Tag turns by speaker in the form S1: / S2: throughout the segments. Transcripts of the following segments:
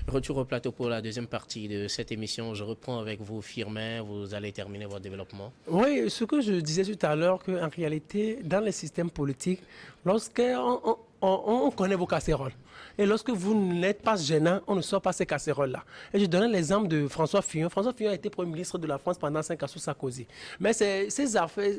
S1: Retour au plateau pour la deuxième partie de cette émission. Je reprends avec vous, Firmin. Vous allez terminer votre développement.
S2: Oui, ce que je disais tout à l'heure, qu'en réalité, dans les systèmes politiques, lorsqu'on connaît vos casséroles, et lorsque vous n'êtes pas gênant, on ne sort pas ces casséroles-là. Et je donnais l'exemple de François Fillon. François Fillon a été Premier ministre de la France pendant 5 ans sous Sarkozy. Mais ces affaires,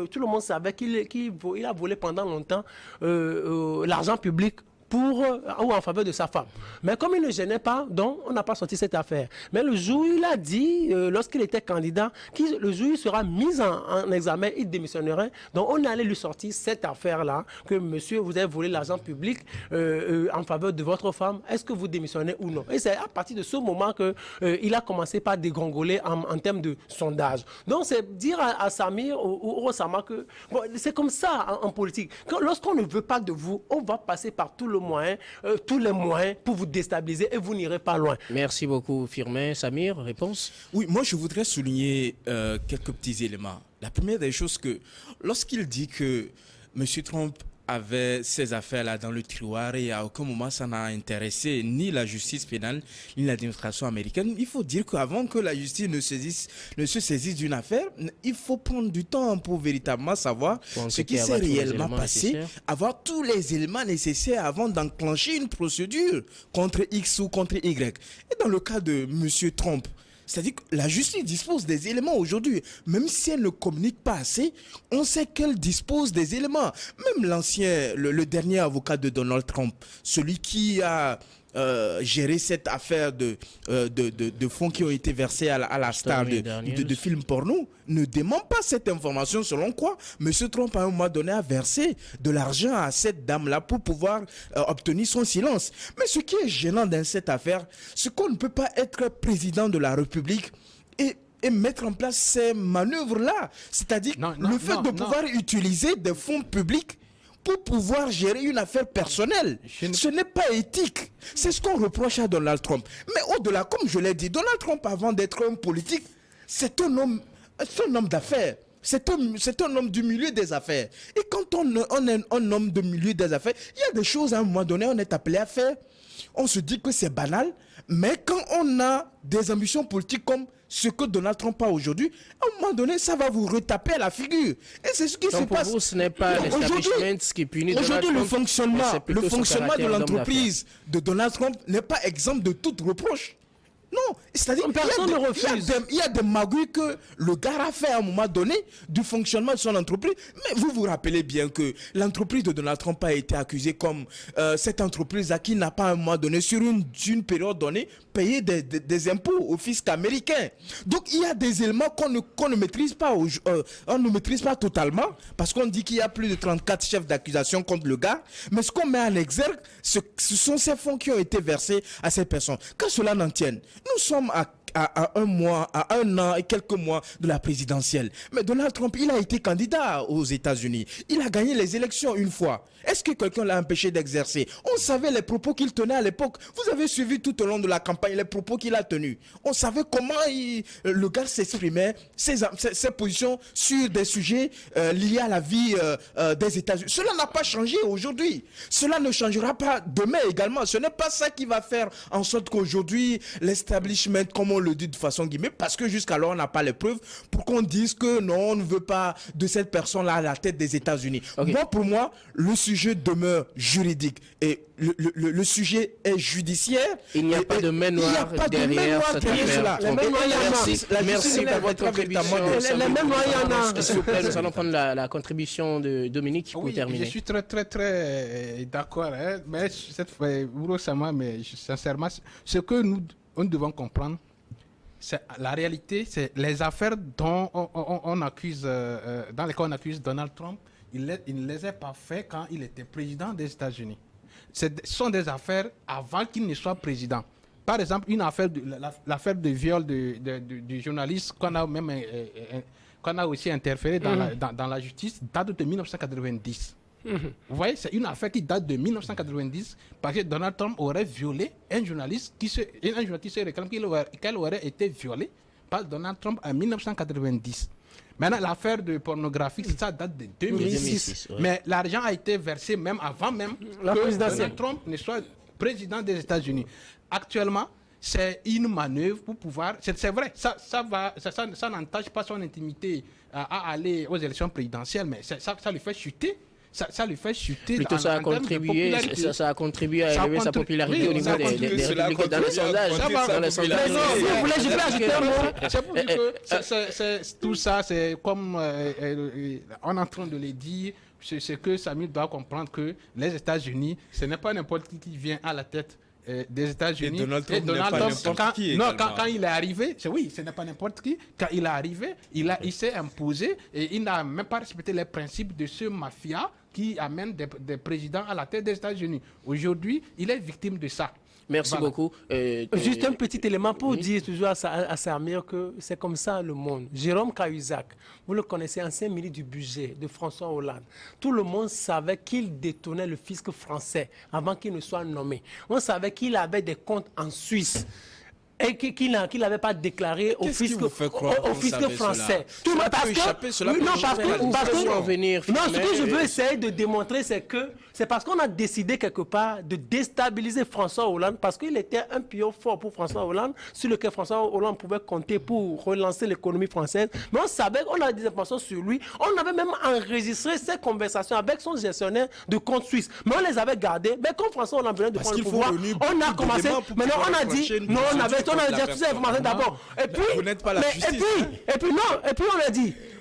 S2: tout le monde savait qu'il a volé pendant longtemps l'argent public ou en faveur de sa femme. Mais comme il ne gênait pas, donc on n'a pas sorti cette affaire. Mais le jour où il a dit, lorsqu'il était candidat, le jour où il sera mis en examen, il démissionnerait. Donc on allait lui sortir cette affaire-là, que monsieur, vous avez volé l'argent public en faveur de votre femme. Est-ce que vous démissionnez ou non? Et c'est à partir de ce moment qu'il a commencé par dégringoler en termes de sondage. Donc c'est dire à Samir ou Osama que bon, c'est comme ça en politique. Lorsqu'on ne veut pas de vous, on va passer par tous les moyens pour vous déstabiliser et vous n'irez pas loin.
S1: Merci beaucoup, Firmin. Samir, réponse?
S3: Oui, moi je voudrais souligner quelques petits éléments. La première des choses que, lorsqu'il dit que M. Trump avait ces affaires-là dans le tiroir et à aucun moment ça n'a intéressé ni la justice pénale ni l'administration américaine, il faut dire qu'avant que la justice ne se saisisse d'une affaire, il faut prendre du temps pour véritablement savoir ce qui s'est réellement passé, avoir tous les éléments nécessaires avant d'enclencher une procédure contre X ou contre Y. Et dans le cas de M. Trump, c'est-à-dire que la justice dispose des éléments aujourd'hui. Même si elle ne communique pas assez, on sait qu'elle dispose des éléments. Même le dernier avocat de Donald Trump, celui qui a géré cette affaire de fonds qui ont été versés à la star de films porno, ne dément pas cette information selon quoi M. Trump à un moment donné a versé de l'argent à cette dame-là pour pouvoir obtenir son silence. Mais ce qui est gênant dans cette affaire, c'est qu'on ne peut pas être président de la République et mettre en place ces manœuvres-là. C'est-à-dire le fait de pouvoir utiliser des fonds publics pour pouvoir gérer une affaire personnelle. Ce n'est pas éthique. C'est ce qu'on reproche à Donald Trump. Mais au-delà, comme je l'ai dit, Donald Trump, avant d'être un politique, c'est un homme d'affaires. C'est un homme du milieu des affaires. Et quand on est un homme du milieu des affaires, il y a des choses à un moment donné, on est appelé à faire. On se dit que c'est banal, mais quand on a des ambitions politiques comme ce que Donald Trump a aujourd'hui, à un moment donné, ça va vous retaper à la figure. Et c'est ce qui se passe.
S1: Pour vous, ce n'est pas l'establishment qui punit Donald Trump.
S3: Aujourd'hui, le fonctionnement de l'entreprise de Donald Trump n'est pas exempt de toute reproche. Non, c'est-à-dire il y a des magouilles que le gars a fait à un moment donné du fonctionnement de son entreprise. Mais vous vous rappelez bien que l'entreprise de Donald Trump a été accusée comme cette entreprise-là qui n'a pas à un moment donné, sur une période donnée, payé des impôts au fisc américain. Donc il y a des éléments qu'on ne maîtrise pas, on ne maîtrise pas totalement, parce qu'on dit qu'il y a plus de 34 chefs d'accusation contre le gars. Mais ce qu'on met en exergue, ce sont ces fonds qui ont été versés à ces personnes. Quand cela n'en tienne, nous sommes à un an et quelques mois de la présidentielle. Mais Donald Trump, il a été candidat aux États-Unis. Il a gagné les élections une fois. Est-ce que quelqu'un l'a empêché d'exercer? On savait les propos qu'il tenait à l'époque. Vous avez suivi tout au long de la campagne les propos qu'il a tenus. On savait comment le gars s'exprimait, ses positions sur des sujets liés à la vie des États-Unis. Cela n'a pas changé aujourd'hui. Cela ne changera pas demain également. Ce n'est pas ça qui va faire en sorte qu'aujourd'hui, l'establishment, comme on le dit de façon guillemets, parce que jusqu'alors on n'a pas les preuves pour qu'on dise que non, on ne veut pas de cette personne-là à la tête des États-Unis. Okay. Moi, pour moi, le sujet demeure juridique et le sujet est judiciaire.
S1: Il n'y a pas de main noire derrière cette affaire. Merci pour votre contribution. S'il vous plaît, nous allons prendre la contribution de Dominique pour terminer.
S4: Je suis très d'accord. Mais cette fois, mais sincèrement, ce que nous devons comprendre, la réalité, c'est les affaires dont on accuse, dans lesquelles on accuse Donald Trump, il ne les a pas fait quand il était président des États-Unis. Ce sont des affaires avant qu'il ne soit président. Par exemple, l'affaire de viol du journaliste qu'on a aussi interféré dans la justice date de 1990. Vous voyez, c'est une affaire qui date de 1990 parce que Donald Trump aurait violé un journaliste qui se réclame qu'elle aurait été violée par Donald Trump en 1990. Maintenant, l'affaire de pornographie, ça date de 2006. Ouais. Mais l'argent a été versé même avant même
S2: la
S4: que Donald Trump ne soit président des États-Unis. Actuellement, c'est une manœuvre pour pouvoir... C'est vrai, ça n'entache pas son intimité à aller aux élections présidentielles, mais ça lui fait chuter. Ça lui fait chuter.
S1: Plutôt, ça a contribué à élever sa popularité au niveau des républicains dans les sondages.
S4: Je peux ajouter un mot. Tout ça, c'est comme on est en train de le dire, c'est que Samuel doit comprendre que les États-Unis, ce n'est pas n'importe qui vient à la tête des États-Unis.
S3: Et Donald Trump,
S4: quand il est arrivé, ce n'est pas n'importe qui. Quand il est arrivé, il s'est imposé et il n'a même pas respecté les principes de ce mafia qui amène des présidents à la tête des États-Unis. Aujourd'hui, il est victime de ça.
S1: Merci beaucoup.
S2: Juste un petit élément pour dire toujours à Samir que c'est comme ça le monde. Jérôme Cahuzac, vous le connaissez, ancien ministre du budget de François Hollande. Tout le monde savait qu'il détournait le fisc français avant qu'il ne soit nommé. On savait qu'il avait des comptes en Suisse. Et qu'il n'avait pas déclaré au fisc français.
S3: Tout parce que ce
S2: que je veux essayer de démontrer, c'est que c'est parce qu'on a décidé quelque part de déstabiliser François Hollande, parce qu'il était un pion fort pour François Hollande, sur lequel François Hollande pouvait compter pour relancer l'économie française. Mais on savait qu'on avait des informations sur lui. On avait même enregistré ses conversations avec son gestionnaire de compte suisse. Mais on les avait gardées. Mais quand François Hollande venait de prendre le pouvoir, on a commencé. Maintenant, on a dit, non, on a déjà toutes ces informations d'abord. Et puis,
S3: vous n'êtes pas la justice.
S2: Et puis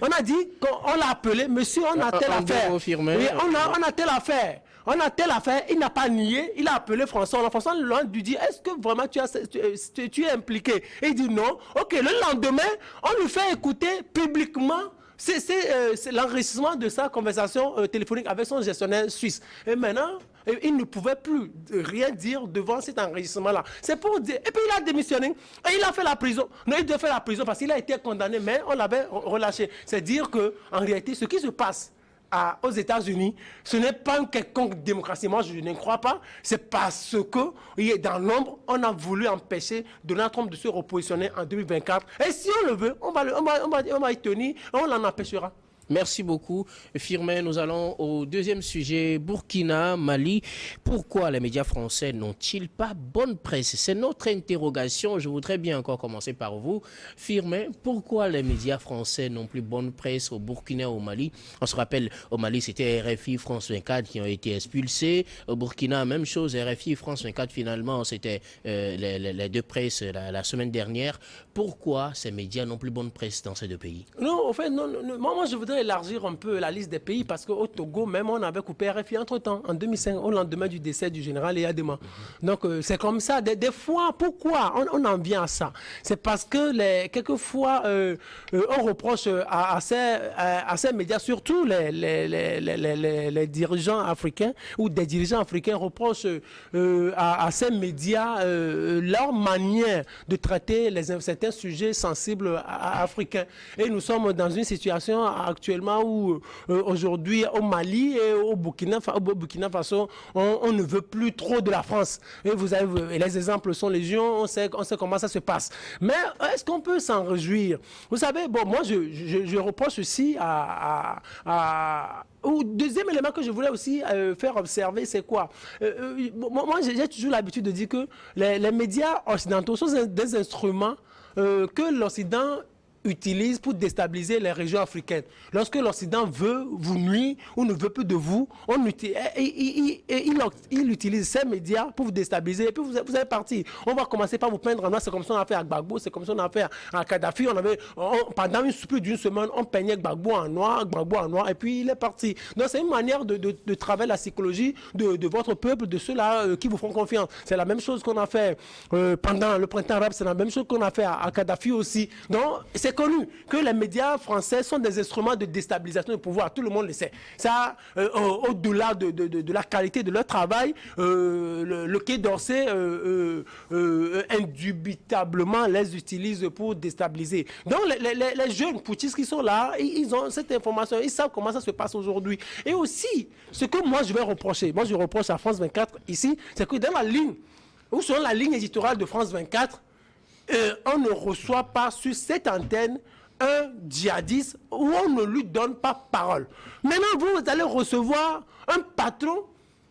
S2: on a dit qu'on l'a appelé, monsieur, on a telle affaire. Oui, on a telle affaire. On a telle affaire, il n'a pas nié, il a appelé François. François Hollande lui dit, est-ce que vraiment tu es impliqué? Et il dit non. Ok, le lendemain, on lui fait écouter publiquement. C'est l'enregistrement de sa conversation téléphonique avec son gestionnaire suisse. Et maintenant, il ne pouvait plus rien dire devant cet enregistrement-là. C'est pour dire. Et puis il a démissionné. Et il a fait la prison. Non, il devait faire la prison parce qu'il a été condamné, mais on l'avait relâché. C'est dire qu'en réalité, ce qui se passe aux États-Unis, ce n'est pas une quelconque démocratie. Moi, je ne crois pas. C'est parce que dans l'ombre, on a voulu empêcher Donald Trump de se repositionner en 2024. Et si on le veut, on va y tenir, on l'en empêchera.
S1: Merci beaucoup, Firmin. Nous allons au deuxième sujet, Burkina, Mali. Pourquoi les médias français n'ont-ils pas bonne presse? C'est notre interrogation. Je voudrais bien encore commencer par vous. Firmin, pourquoi les médias français n'ont plus bonne presse au Burkina et au Mali? On se rappelle, au Mali, c'était RFI, France 24 qui ont été expulsés. Au Burkina, même chose, RFI, France 24, finalement, c'était les deux presses la semaine dernière. Pourquoi ces médias n'ont plus bonne presse dans ces deux pays?
S2: Non, en fait, non, moi, je voudrais élargir un peu la liste des pays parce qu'au Togo, même, on avait coupé RFI entre-temps, en 2005, au lendemain du décès du général Eyadema. Donc, c'est comme ça. Des fois, pourquoi on en vient à ça? C'est parce que quelquefois, on reproche à ces médias, surtout les dirigeants africains ou des dirigeants africains reprochent à ces médias leur manière de traiter certains sujets sensibles africains. Et nous sommes dans une situation actuellement où aujourd'hui au Mali et au Burkina Faso, on ne veut plus trop de la France. Et les exemples sont légion, on sait comment ça se passe. Mais est-ce qu'on peut s'en réjouir? Vous savez, bon, moi je reproche aussi deuxième élément que je voulais aussi faire observer, c'est quoi? Moi, j'ai toujours l'habitude de dire que les médias occidentaux sont des instruments que l'Occident utilise pour déstabiliser les régions africaines. Lorsque l'Occident veut vous nuire ou ne veut plus de vous, il utilise ces médias pour vous déstabiliser et puis vous allez partir. On va commencer par vous peindre en noir, c'est comme ça on a fait à Gbagbo, c'est comme ça on a fait à Kadhafi. Pendant plus d'une semaine, on peignait Gbagbo en noir, et puis il est parti. Donc c'est une manière de travailler la psychologie de votre peuple, de ceux-là qui vous font confiance. C'est la même chose qu'on a fait pendant le printemps arabe, c'est la même chose qu'on a fait à Kadhafi aussi. Donc c'est connu que les médias français sont des instruments de déstabilisation du pouvoir. Tout le monde le sait. Ça, au-delà de la qualité de leur travail, le Quai d'Orsay indubitablement les utilise pour déstabiliser. Donc les jeunes putschistes qui sont là, ils ont cette information, ils savent comment ça se passe aujourd'hui. Et aussi, ce que moi je vais reprocher, je reproche à France 24 ici, c'est que dans la ligne, ou sur la ligne éditoriale de France 24, on ne reçoit pas sur cette antenne un djihadiste où on ne lui donne pas parole. Maintenant, vous allez recevoir un patron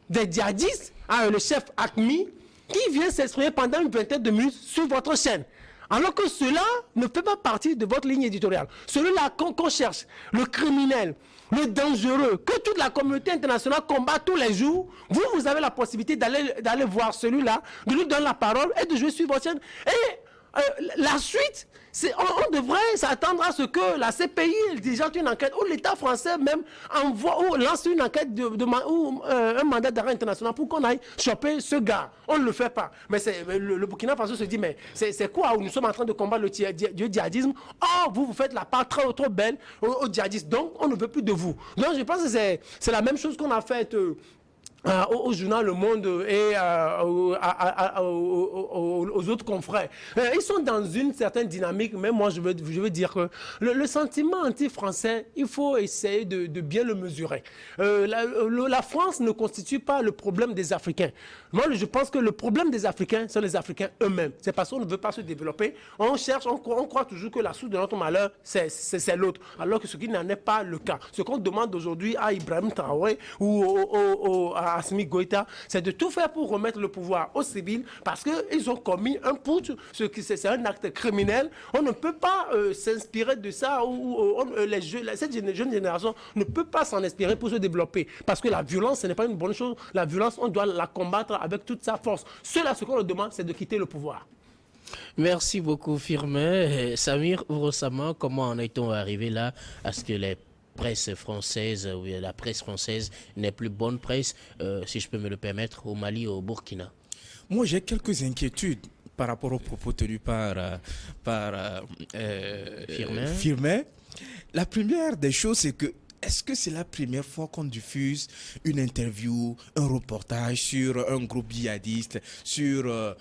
S2: des djihadistes, le chef AQMI, qui vient s'exprimer pendant une vingtaine de minutes sur votre chaîne. Alors que cela ne fait pas partie de votre ligne éditoriale. Celui-là qu'on cherche, le criminel, le dangereux, que toute la communauté internationale combat tous les jours, vous avez la possibilité d'aller voir celui-là, de lui donner la parole et de jouer sur votre chaîne. Et la suite, on devrait s'attendre à ce que la CPI diligente une enquête, ou l'État français même envoie ou lance une enquête ou un mandat d'arrêt international pour qu'on aille choper ce gars. On ne le fait pas. Mais le Burkina Faso se dit, mais c'est quoi? Nous sommes en train de combattre le djihadisme. Oh, vous faites la part trop belle aux djihadistes. Donc, on ne veut plus de vous. Donc, je pense que c'est la même chose qu'on a faite au journal Le Monde et aux autres confrères. Ils sont dans une certaine dynamique, mais moi je veux dire que le sentiment anti-français, il faut essayer de bien le mesurer. La France ne constitue pas le problème des Africains. Moi je pense que le problème des Africains, sont les Africains eux-mêmes. C'est parce qu'on ne veut pas se développer. On croit toujours que la source de notre malheur, c'est l'autre, alors que ce qui n'en est pas le cas. Ce qu'on demande aujourd'hui à Ibrahim Traoré ou à Assimi Goïta, c'est de tout faire pour remettre le pouvoir aux civils parce qu'ils ont commis un putsch, c'est un acte criminel. On ne peut pas s'inspirer de ça, cette jeune génération ne peut pas s'en inspirer pour se développer parce que la violence, ce n'est pas une bonne chose. La violence, on doit la combattre avec toute sa force. Cela, ce qu'on leur demande, c'est de quitter le pouvoir.
S1: Merci beaucoup, Firmin. Samir Ourossama, comment en est-on arrivé là à ce que la presse française n'est plus bonne presse, si je peux me le permettre, au Mali, au Burkina?
S3: Moi, j'ai quelques inquiétudes par rapport aux propos tenus par Firmin. La première des choses, c'est que est-ce que c'est la première fois qu'on diffuse une interview, un reportage sur un groupe djihadiste, sur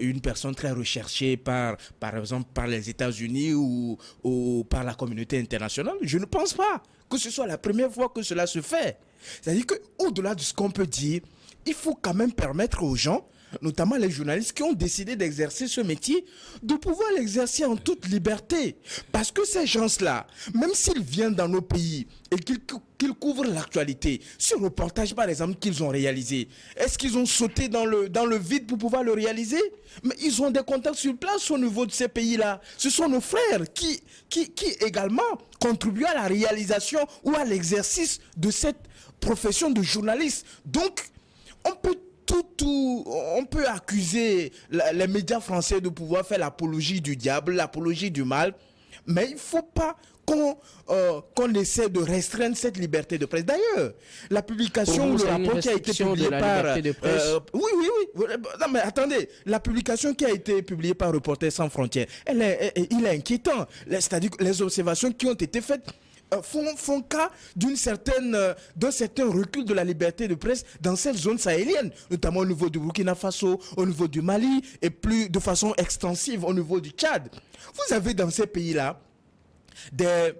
S3: une personne très recherchée par exemple, par les États-Unis ou par la communauté internationale? Je ne pense pas que ce soit la première fois que cela se fait. C'est-à-dire qu'au-delà de ce qu'on peut dire, il faut quand même permettre aux gens, notamment les journalistes qui ont décidé d'exercer ce métier, de pouvoir l'exercer en toute liberté. Parce que ces gens-là, même s'ils viennent dans nos pays et qu'ils couvrent l'actualité, ce reportage par exemple qu'ils ont réalisé, est-ce qu'ils ont sauté dans le vide pour pouvoir le réaliser? Mais ils ont des contacts sur place au niveau de ces pays-là. Ce sont nos frères qui également contribuent à la réalisation ou à l'exercice de cette profession de journaliste. Donc, on peut accuser les médias français de pouvoir faire l'apologie du diable, l'apologie du mal, mais il ne faut pas qu'on essaie de restreindre cette liberté de presse. D'ailleurs, la publication ou le rapport qui a été publié par... Oui. Non, mais attendez, la publication qui a été publiée par Reporters sans frontières, il est inquiétant. C'est-à-dire que les observations qui ont été faites font cas d'un certain recul de la liberté de presse dans cette zone sahélienne, notamment au niveau du Burkina Faso, au niveau du Mali et plus de façon extensive au niveau du Tchad. Vous avez dans ces pays-là des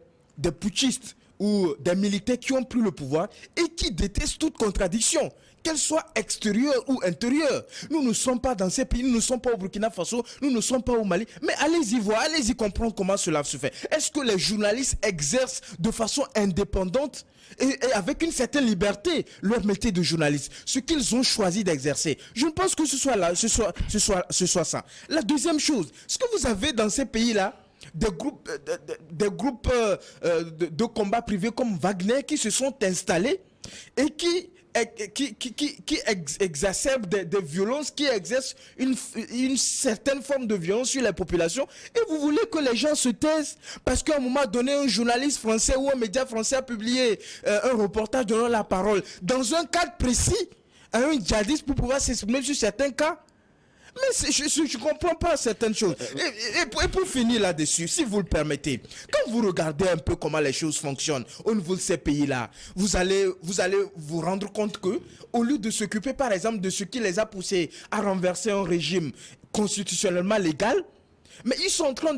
S3: putschistes ou des militaires qui ont pris le pouvoir et qui détestent toute contradiction, qu'elle soit extérieure ou intérieure. Nous ne sommes pas dans ces pays, nous ne sommes pas au Burkina Faso, nous ne sommes pas au Mali, mais allez-y voir, allez-y comprendre comment cela se fait. Est-ce que les journalistes exercent de façon indépendante et avec une certaine liberté leur métier de journaliste, ce qu'ils ont choisi d'exercer? Je ne pense que ce soit ça. La deuxième chose, ce que vous avez dans ces pays-là, des groupes de combat privés comme Wagner qui se sont installés et qui exacerbent des violences, qui exercent une certaine forme de violence sur la population. Et vous voulez que les gens se taisent parce qu'à un moment donné, un journaliste français ou un média français a publié un reportage donnant la parole dans un cadre précis à un djihadiste pour pouvoir s'exprimer sur certains cas? Mais je ne comprends pas certaines choses. Et pour finir là-dessus, si vous le permettez, quand vous regardez un peu comment les choses fonctionnent au niveau de ces pays-là, vous allez vous rendre compte que, au lieu de s'occuper par exemple de ce qui les a poussés à renverser un régime constitutionnellement légal, Mais ils sont en train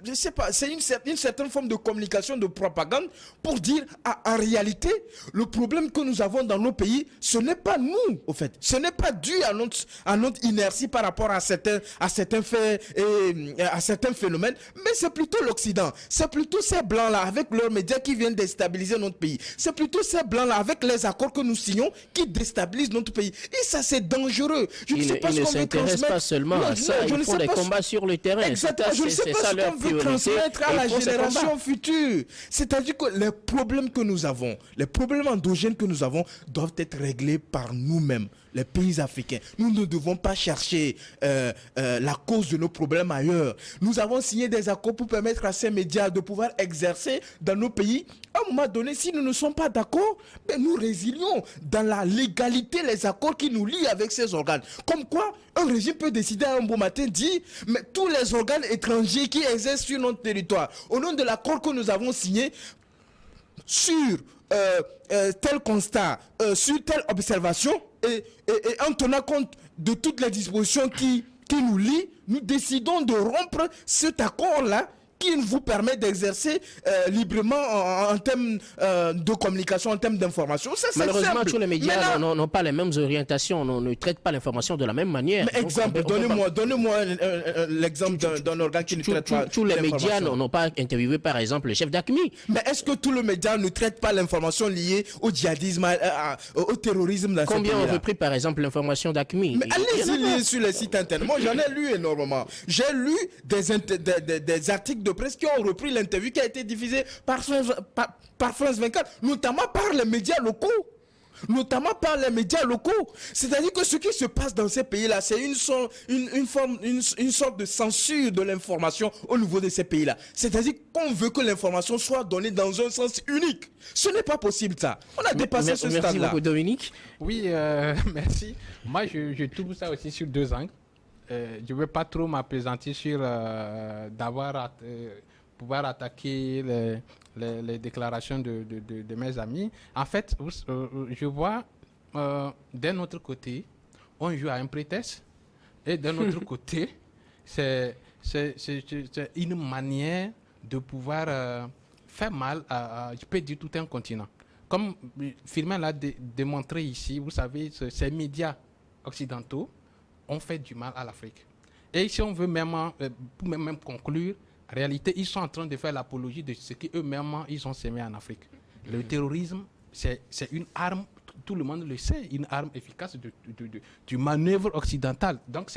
S3: je sais pas, c'est une certaine forme de communication, de propagande pour dire, en réalité, le problème que nous avons dans nos pays, ce n'est pas nous, au fait. Ce n'est pas dû à notre inertie par rapport à certains faits et à certains phénomènes, mais c'est plutôt l'Occident. C'est plutôt ces blancs-là, avec leurs médias, qui viennent déstabiliser notre pays. C'est plutôt ces blancs-là, avec les accords que nous signons, qui déstabilisent notre pays. Et ça, c'est dangereux. Je ne sais pas ce qu'on veut transmettre.
S1: Pas seulement à ça, ils font des combats sur le terrain.
S3: Exactement. Je ne sais pas ce qu'on veut transmettre à la génération future. C'est-à-dire que les problèmes que nous avons, les problèmes endogènes que nous avons, doivent être réglés par nous-mêmes, les pays africains. Nous ne devons pas chercher la cause de nos problèmes ailleurs. Nous avons signé des accords pour permettre à ces médias de pouvoir exercer dans nos pays. À un moment donné, si nous ne sommes pas d'accord, ben nous résilions dans la légalité les accords qui nous lient avec ces organes. Comme quoi, un régime peut décider un beau matin, dire, mais tous les organes étrangers qui exercent sur notre territoire, au nom de l'accord que nous avons signé, sur tel constat, sur telle observation, et en tenant compte de toutes les dispositions qui nous lient, nous décidons de rompre cet accord-là qui vous permet d'exercer librement en termes de communication, en termes d'information.
S1: Malheureusement, tous les médias n'ont pas les mêmes orientations, ne traitent pas l'information de la même manière.
S3: Mais exemple, donnez-moi l'exemple d'un organe qui ne traite pas
S1: tous les médias n'ont pas interviewé, par exemple, le chef d'AQMI.
S3: Mais est-ce que tous les médias ne traitent pas l'information liée au djihadisme, au terrorisme dans
S1: Combien
S3: ce pays-là?
S1: ont repris, par exemple, l'information d'AQMI?
S3: Mais allez-y lire sur les sites internet. Moi, j'en ai lu énormément. J'ai lu des articles de presse qui ont repris l'interview qui a été diffusée par France 24, notamment par les médias locaux. C'est-à-dire que ce qui se passe dans ces pays-là, c'est une sorte de censure de l'information au niveau de ces pays-là. C'est-à-dire qu'on veut que l'information soit donnée dans un sens unique. Ce n'est pas possible, ça. On a dépassé ce stade-là.
S1: Merci beaucoup, Dominique.
S4: Oui, merci. Moi, je trouve ça aussi sur deux angles. Je ne veux pas trop m'apaisantir sur pouvoir attaquer les déclarations de mes amis. En fait, je vois d'un autre côté, on joue à un prétexte, et d'un autre côté, c'est une manière de pouvoir faire mal à, je peux dire, tout un continent. Comme Firmin l'a démontré ici, vous savez, ces médias occidentaux ont fait du mal à l'Afrique. Et si on veut pour même conclure, en réalité, ils sont en train de faire l'apologie de ce qu'eux-mêmes, ils ont sémé en Afrique. Le terrorisme, c'est une arme, tout le monde le sait, une arme efficace du manœuvre occidental. Donc,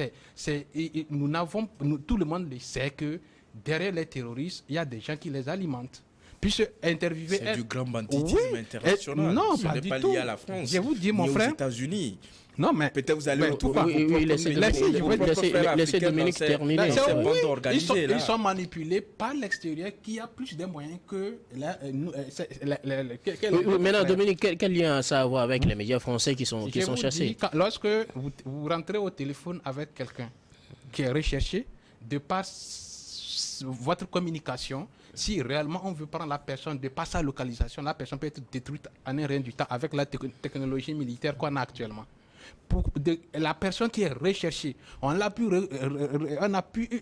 S4: tout le monde le sait que derrière les terroristes, il y a des gens qui les alimentent. Puis interviewer...
S3: C'est du grand banditisme international.
S4: Non,
S3: ce
S4: pas
S3: n'est
S4: du
S3: pas
S4: tout.
S3: lié à la France.
S4: Je vous dis, mon frère...
S3: aux États-Unis.
S4: Non, mais
S3: peut-être vous allez
S1: laissez Dominique terminer.
S4: Ils sont manipulés par l'extérieur qui a plus de moyens que
S1: maintenant, Dominique, quel lien a ça à voir avec les médias français qui sont chassés?
S4: Lorsque vous rentrez au téléphone avec quelqu'un qui est recherché, de par votre communication, si réellement on veut prendre la personne, de par sa localisation, la personne peut être détruite en un rien du temps avec la technologie militaire qu'on a actuellement. La personne qui est recherchée, on a pu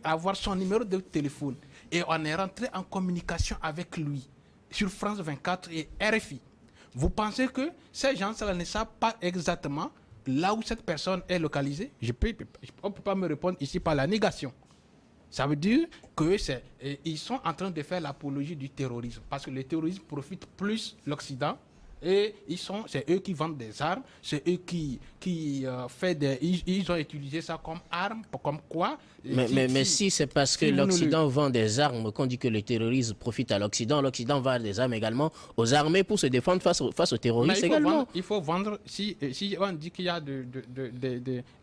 S4: avoir son numéro de téléphone et on est rentré en communication avec lui sur France 24 et RFI. Vous pensez que ces gens-là ne savent pas exactement là où cette personne est localisée? On ne peut pas me répondre ici par la négation. Ça veut dire qu'ils sont en train de faire l'apologie du terrorisme parce que le terrorisme profite plus l'Occident. Et c'est eux qui vendent des armes, c'est eux qui ils ont utilisé ça comme arme, comme quoi.
S1: Mais si c'est parce que l'Occident vend des armes qu'on dit que le terrorisme profite à l'Occident vend des armes également aux armées pour se défendre face aux terroristes également.
S4: Il faut vendre, si on dit qu'il y a de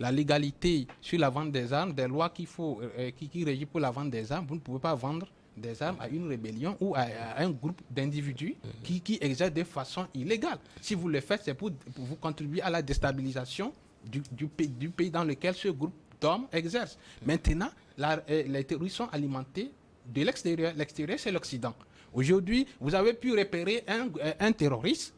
S4: la légalité sur la vente des armes, des lois qui régissent pour la vente des armes, vous ne pouvez pas vendre des armes à une rébellion ou à un groupe d'individus qui exercent de façon illégale. Si vous le faites, c'est pour vous contribuer à la déstabilisation du pays dans lequel ce groupe d'hommes exerce. Maintenant, les terroristes sont alimentés de l'extérieur. L'extérieur, c'est l'Occident. Aujourd'hui, vous avez pu repérer un terroriste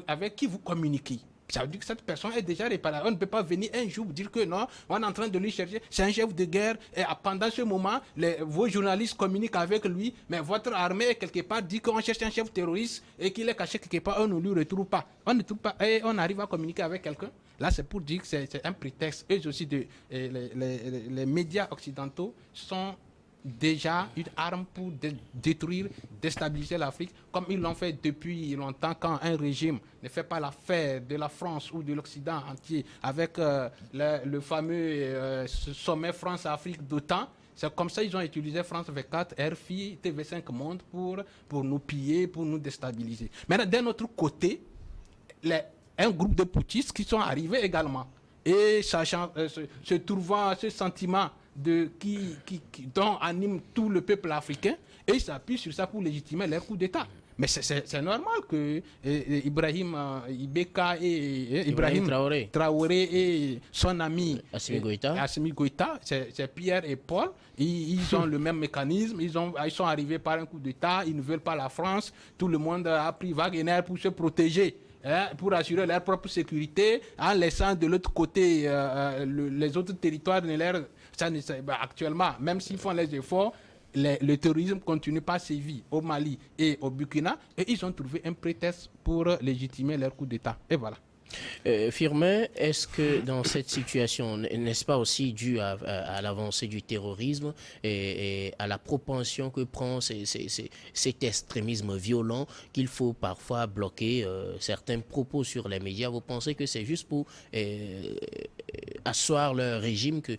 S4: avec qui vous communiquez. Ça veut dire que cette personne est déjà réparée. On ne peut pas venir un jour dire que non, on est en train de lui chercher. C'est un chef de guerre. Et pendant ce moment, vos journalistes communiquent avec lui. Mais votre armée, quelque part, dit qu'on cherche un chef terroriste et qu'il est caché quelque part. On ne lui retrouve pas. On ne trouve pas. Et on arrive à communiquer avec quelqu'un. Là, c'est pour dire que c'est un prétexte. Eux aussi, les médias occidentaux sont déjà une arme pour détruire, déstabiliser l'Afrique, comme ils l'ont fait depuis longtemps quand un régime ne fait pas l'affaire de la France ou de l'Occident entier avec le fameux sommet France-Afrique d'OTAN. C'est comme ça qu'ils ont utilisé France 24, RFI, TV5 Monde pour nous piller, pour nous déstabiliser. Maintenant, d'un autre côté, un groupe de putschistes qui sont arrivés également. Et sachant, se trouvant ce sentiment dont anime tout le peuple africain, et ils s'appuient sur ça pour légitimer leur coup d'État. Mais c'est normal que Ibrahim Traoré et son ami Assimi Goïta, c'est Pierre et Paul, ils ont le même mécanisme, ils sont arrivés par un coup d'État, ils ne veulent pas la France, tout le monde a pris Wagner pour se protéger. Pour assurer leur propre sécurité, en laissant de l'autre côté les autres territoires. Actuellement, même s'ils font les efforts, le terrorisme continue pas sévir au Mali et au Burkina, et ils ont trouvé un prétexte pour légitimer leur coup d'État. Et voilà.
S1: Firmin, est-ce que dans cette situation, n'est-ce pas aussi dû à l'avancée du terrorisme et à la propension que prend cet extrémisme violent qu'il faut parfois bloquer certains propos sur les médias? Vous pensez que c'est juste pour asseoir leur régime que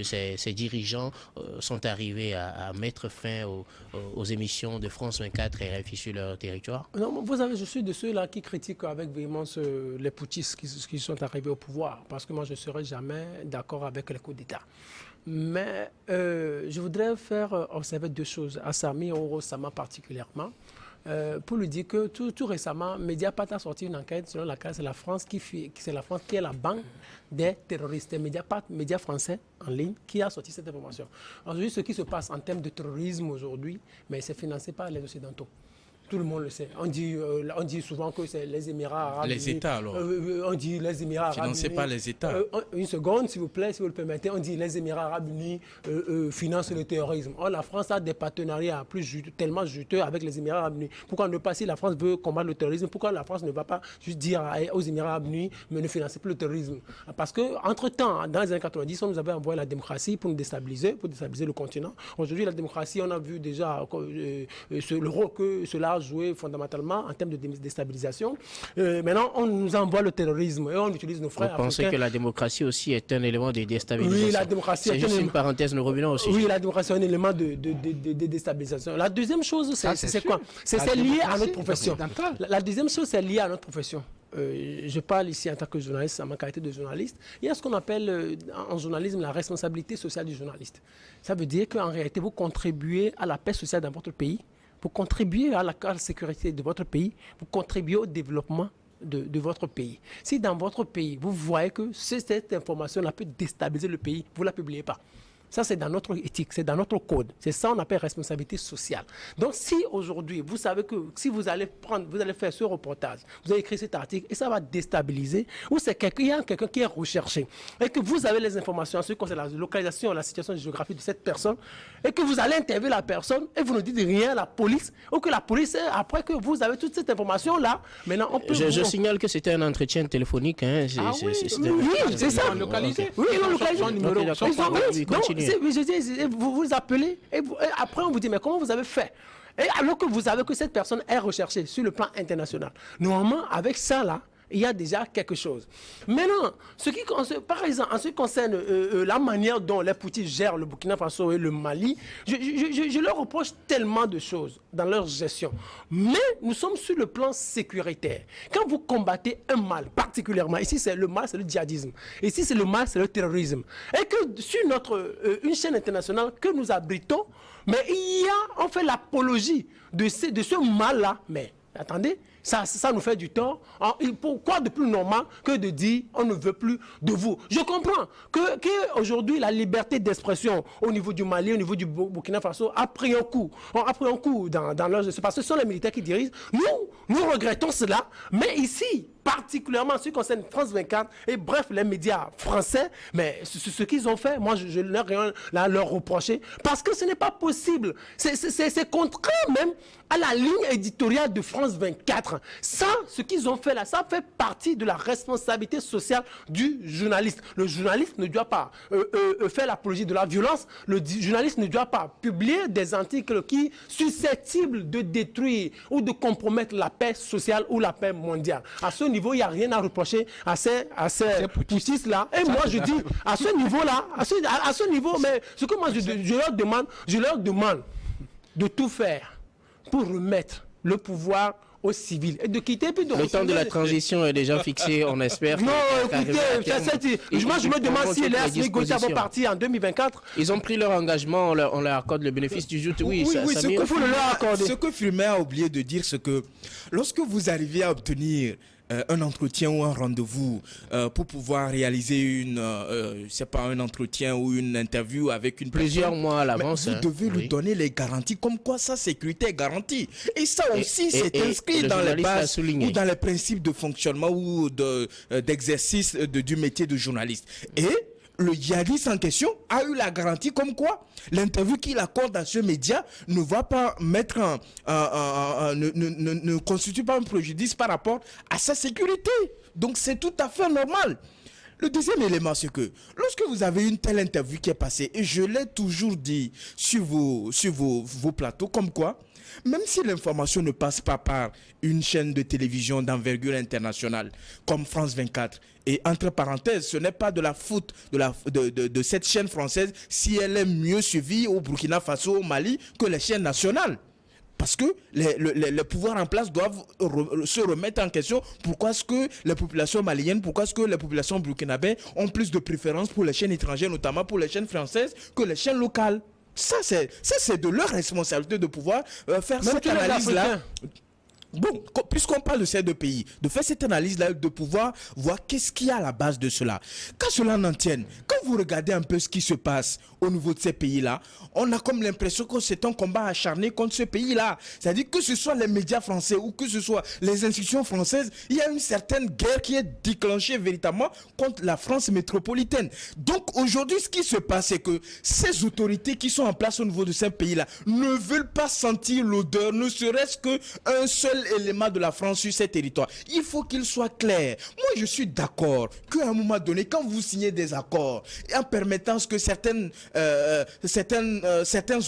S1: ces dirigeants sont arrivés à mettre fin aux émissions de France 24 et RFI sur leur territoire?
S2: Non, je suis de ceux-là qui critiquent avec véhémence les putschistes qui sont arrivés au pouvoir, parce que moi je ne serai jamais d'accord avec les coups d'État. Mais je voudrais faire observer deux choses à Sami Orosama particulièrement, pour lui dire que tout récemment, Mediapart a sorti une enquête selon laquelle c'est la France qui est la banque des terroristes. Mediapart, média français en ligne, qui a sorti cette information. Aujourd'hui, ce qui se passe en termes de terrorisme aujourd'hui, mais c'est financé par les Occidentaux. Tout le monde le sait. On dit souvent que c'est les Émirats arabes.
S3: Les États, alors.
S2: On dit les Émirats arabes.
S3: Financés par les États.
S2: Une seconde, s'il vous plaît, si vous le permettez. On dit les Émirats arabes unis financent le terrorisme. Or, la France a des partenariats tellement juteux avec les Émirats arabes unis. Pourquoi ne pas, si la France veut combattre le terrorisme, pourquoi la France ne va pas juste dire aux Émirats arabes unis, mais ne financez plus le terrorisme? Parce qu'entre-temps, dans les années 90, on nous avait envoyé la démocratie pour nous déstabiliser, le continent. Aujourd'hui, la démocratie, on a vu déjà le rôle que cela a joué fondamentalement en termes de déstabilisation. Maintenant, on nous envoie le terrorisme et on utilise nos frères africains.
S1: Vous pensez que la démocratie aussi est un élément de déstabilisation?
S2: Oui, la démocratie
S1: c'est juste une parenthèse, nous revenons aussi.
S2: Oui, la démocratie est un élément de déstabilisation. La deuxième chose, c'est quoi? C'est lié à notre profession. La deuxième chose, c'est lié à notre profession. Je parle ici en tant que journaliste, en ma qualité de journaliste. Il y a ce qu'on appelle en journalisme la responsabilité sociale du journaliste. Ça veut dire qu'en réalité, vous contribuez à la paix sociale dans votre pays, vous contribuez à la sécurité de votre pays, vous contribuez au développement de votre pays. Si dans votre pays, vous voyez que cette information-là peut déstabiliser le pays, vous ne la publiez pas. Ça, c'est dans notre éthique, c'est dans notre code. C'est ça qu'on appelle responsabilité sociale. Donc, si aujourd'hui, vous savez que si vous allez faire ce reportage, vous allez écrire cet article et ça va déstabiliser, ou il y a quelqu'un qui est recherché et que vous avez les informations en ce qui concerne la localisation, la situation géographique de cette personne et que vous allez interviewer la personne et vous ne dites rien à la police, ou que la police, après que vous avez toute cette information-là, maintenant on peut...
S1: Je signale que c'était un entretien téléphonique. Hein.
S2: Oui, c'est ça.
S4: Localisé.
S2: Oui, ils l'ont localisé.
S4: Son numéro,
S2: vous appelez et après on vous dit mais comment vous avez fait? Et alors que vous savez que cette personne est recherchée sur le plan international. Normalement, avec ça là, il y a déjà quelque chose. Maintenant, par exemple, en ce qui concerne la manière dont les putschistes gèrent le Burkina Faso et le Mali, je leur reproche tellement de choses dans leur gestion. Mais nous sommes sur le plan sécuritaire. Quand vous combattez un mal, particulièrement, ici c'est le mal, c'est le djihadisme. Ici c'est le mal, c'est le terrorisme. Et que sur une chaîne internationale que nous abritons, mais on fait l'apologie de ce mal-là. Mais attendez, ça nous fait du tort. Pourquoi de plus normal que de dire on ne veut plus de vous? Je comprends que aujourd'hui la liberté d'expression au niveau du Mali, au niveau du Burkina Faso a pris un coup. A pris un coup dans leur... Parce que ce sont les militaires qui dirigent. Nous regrettons cela, mais ici, particulièrement en ce qui concerne France 24 et bref les médias français, mais ce qu'ils ont fait, moi je n'ai rien à leur reprocher parce que ce n'est pas possible. C'est contraire même à la ligne éditoriale de France 24. Ça, ce qu'ils ont fait là, ça fait partie de la responsabilité sociale du journaliste. Le journaliste ne doit pas faire l'apologie de la violence. Le journaliste ne doit pas publier des articles qui sont susceptibles de détruire ou de compromettre la paix sociale ou la paix mondiale. À ce niveau, il n'y a rien à reprocher à ces poutistes-là. Et moi, je dis, à ce niveau-là, à ce niveau, mais ce que moi, je leur demande de tout faire pour remettre le pouvoir aux civils et de quitter. Puis
S1: le temps de la transition est déjà fixé, on espère.
S2: Non, écoutez, moi je me demande si les négociations vont partir en 2024.
S1: Ils ont pris leur engagement, on leur accorde le bénéfice du joute. Oui,
S3: ce que Fulmer a oublié de dire, c'est que lorsque vous arrivez à obtenir un entretien ou un rendez-vous pour pouvoir réaliser un entretien ou une interview avec une
S1: plusieurs
S3: personne,
S1: mois à l'avance.
S3: Vous devez lui donner les garanties comme quoi sa sécurité est garantie. Et ça aussi, c'est inscrit dans les bases ou dans les principes de fonctionnement ou d'exercice du métier de journaliste. Et le djihadiste en question a eu la garantie comme quoi l'interview qu'il accorde à ce média ne va pas mettre ne constitue pas un préjudice par rapport à sa sécurité. Donc c'est tout à fait normal. Le deuxième élément, c'est que lorsque vous avez une telle interview qui est passée, et je l'ai toujours dit sur vos plateaux, comme quoi, même si l'information ne passe pas par une chaîne de télévision d'envergure internationale comme France 24, et entre parenthèses, ce n'est pas de la faute de cette chaîne française si elle est mieux suivie au Burkina Faso, au Mali, que les chaînes nationales. Parce que les pouvoirs en place doivent se remettre en question. Pourquoi est-ce que les populations maliennes, pourquoi est-ce que les populations burkinabées ont plus de préférence pour les chaînes étrangères, notamment pour les chaînes françaises, que les chaînes locales? Ça, c'est de leur responsabilité de pouvoir faire cette analyse-là. Bon, puisqu'on parle de ces deux pays, de faire cette analyse-là, de pouvoir voir qu'est-ce qu'il y a à la base de cela. Quand cela n'en tienne, quand vous regardez un peu ce qui se passe au niveau de ces pays-là, on a comme l'impression que c'est un combat acharné contre ce pays-là. C'est-à-dire que ce soit les médias français ou que ce soit les institutions françaises, il y a une certaine guerre qui est déclenchée véritablement contre la France métropolitaine. Donc aujourd'hui, ce qui se passe, c'est que ces autorités qui sont en place au niveau de ces pays-là ne veulent pas sentir l'odeur, ne serait-ce qu'un seul élément de la France sur ces territoires. Il faut qu'il soit clair. Moi, je suis d'accord qu'à un moment donné, quand vous signez des accords, en permettant que certains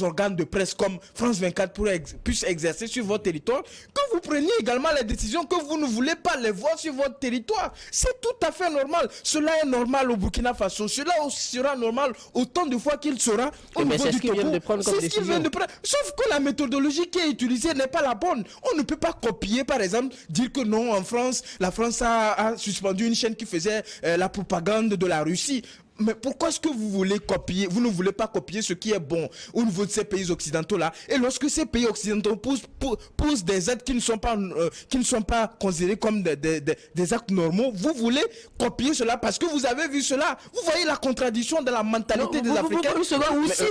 S3: organes de presse comme France 24 puissent exercer sur votre territoire, que vous preniez également les décisions que vous ne voulez pas les voir sur votre territoire. C'est tout à fait normal. Cela est normal au Burkina Faso. Cela sera normal autant de fois qu'il sera au niveau du Togo. C'est ce qu'ils viennent de prendre. Sauf que la méthodologie qui est utilisée n'est pas la bonne. On ne peut pas copier, par exemple, dire que non, en France, la France a suspendu une chaîne qui faisait la propagande de la Russie. Mais pourquoi est-ce que vous voulez copier, vous ne voulez pas copier ce qui est bon au niveau de ces pays occidentaux-là? Et lorsque ces pays occidentaux posent des actes qui ne sont pas considérés comme des actes normaux, vous voulez copier cela parce que vous avez vu cela. Vous voyez la contradiction de la mentalité des Africains.
S2: Une seconde aussi.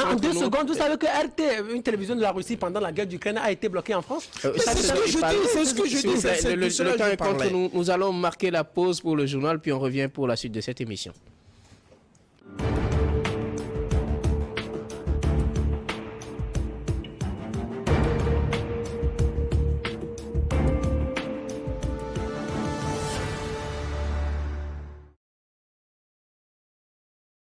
S2: En 2 secondes, vous savez que RT, une télévision de la Russie pendant la guerre d'Ukraine, a été bloquée en France?
S3: C'est ce que je dis.
S1: Le temps est contre nous. Nous allons marquer la pause pour le journal, puis on revient pour la suite de cette émission.